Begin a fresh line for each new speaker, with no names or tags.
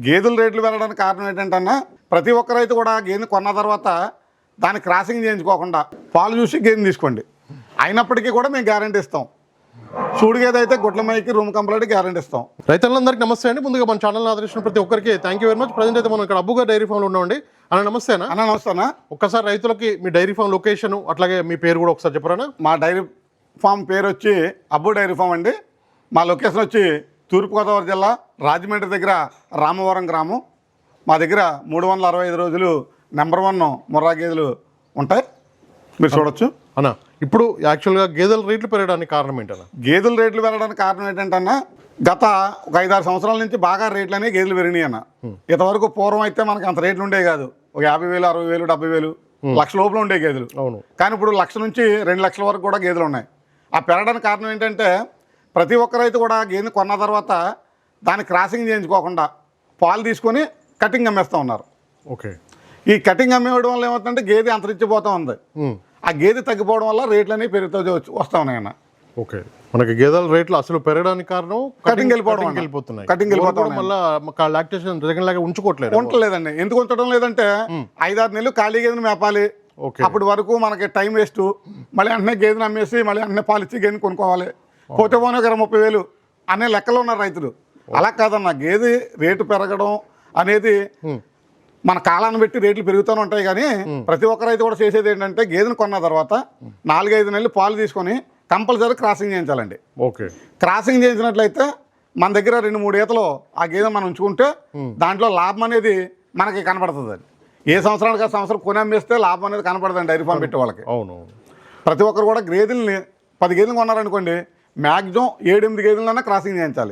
గేదెల రేట్లు పెరగడానికి కారణం ఏంటంటే ప్రతి ఒక్క రైతు కూడా గేదెని కొన్న తర్వాత దాన్ని క్రాసింగ్ చేయించుకోకుండా పాలు చూసి గేదెని తీసుకోండి. అయినప్పటికీ కూడా మేము గ్యారెంటీ ఇస్తాం. సూడి గేదె అయితే గుడ్ల మైకి రూమ్ కంప్లీట్ గ్యారెంటీ ఇస్తాం.
రైతులందరికీ నమస్తే అండి. ముందుగా మన ఛానల్ ఆదరించిన ప్రతి ఒక్కరికి thank you very much. Present అయితే మనం ఇక్కడ అబ్బుగా డైరీ ఫామ్లో ఉన్నామండి. అన్న నమస్తేనా?
అన్న నమస్తేనా.
ఒక్కసారి రైతులకి మీ డైరీ ఫామ్ లొకేషన్ అట్లాగే మీ పేరు కూడా ఒకసారి చెప్పరానా?
మా డైరీ ఫామ్ పేరు వచ్చి అబ్బు డైరీ ఫామ్ అండి. మా లొకేషన్ వచ్చి తూర్పుగోదావరి జిల్లా రాజమండ్రి దగ్గర రామవరం గ్రామం. మా దగ్గర 365 రోజులు నెంబర్ 1 ముర్రా గేదెలు ఉంటాయి, మీరు చూడొచ్చు.
అన్న ఇప్పుడు యాక్చువల్గా గేదెల రేట్లు పెరగడానికి కారణం ఏంటన్నా?
గేదెల రేట్లు పెరగడానికి కారణం ఏంటంటే గత ఒక 5-6 సంవత్సరాల నుంచి బాగా రేట్లు అనేవి గేదెలు పెరిగినాయి అన్న. ఇంతవరకు పూర్వం అయితే మనకి అంత రేట్లు ఉండే కాదు. ఒక 50,000, 60,000, 70,000, లక్ష లోపల ఉండే గేదెలు.
అవును.
కానీ ఇప్పుడు 1,00,000 నుంచి 2 లక్షల వరకు కూడా గేదెలు ఉన్నాయి. ఆ పెరగడానికి కారణం ఏంటంటే ప్రతి ఒక్క రైతు కూడా గేదెని కొన్న తర్వాత దాన్ని క్రాసింగ్ చేయించుకోకుండా పాలు తీసుకొని కటింగ్ అమ్మేస్తూ ఉన్నారు.
ఓకే.
ఈ కటింగ్ అమ్మేయడం వల్ల ఏమవుతుందంటే గేదె అంతరించిపోతూ ఉంది. ఆ గేదె తగ్గిపోవడం వల్ల రేట్లు అనేవి పెరుగుతూ వస్తూ ఉన్నాయన్న.
ఓకే. మనకి గేదెల రేట్లు అసలు పెరగడానికి కారణం
కటింగ్
వెళ్ళిపోతున్నాయి.
కటింగ్ వెళ్ళిపోతాం
మళ్ళీ లాక్టేషన్ లాగా
ఉంటలేదండి. ఎందుకు ఉంచడం లేదంటే 5-6 నెలలు ఖాళీ గేదెని మేపాలి. అప్పటి వరకు మనకి టైం వేస్ట్. మళ్ళీ వెంటనే గేదెని అమ్మేసి మళ్ళీ వెంటనే పాలు ఇచ్చి గేదెని కొనుక్కోవాలి. పోతే పోనీ ఒక 30,000 అనే లెక్కలో ఉన్నారు రైతులు. అలా కాదన్న, గేదె రేటు పెరగడం అనేది మన కాలాన్ని బట్టి రేట్లు పెరుగుతూనే ఉంటాయి. కానీ ప్రతి ఒక్క రైతు కూడా చేసేది ఏంటంటే గేదెని కొన్న తర్వాత 4-5 నెలలు పాలు తీసుకొని కంపల్సరీ క్రాసింగ్ చేయించాలండి.
ఓకే.
క్రాసింగ్ చేయించినట్లయితే మన దగ్గర 2-3 ఈతలు ఆ గేదె మనం ఉంచుకుంటే దాంట్లో లాభం అనేది మనకి కనపడుతుంది. ఏ సంవత్సరానికి ఆ సంవత్సరం కొని అమ్మేస్తే లాభం అనేది కనపడదండి డైరీ ఫామ్ పెట్టే వాళ్ళకి.
అవును.
ప్రతి ఒక్కరు కూడా గేదెల్ని 10 గేదెలు కొన్నారనుకోండి, మ్యాక్సిమం 7-8 గేదెలన్నా క్రాసింగ్ చేయించాలి.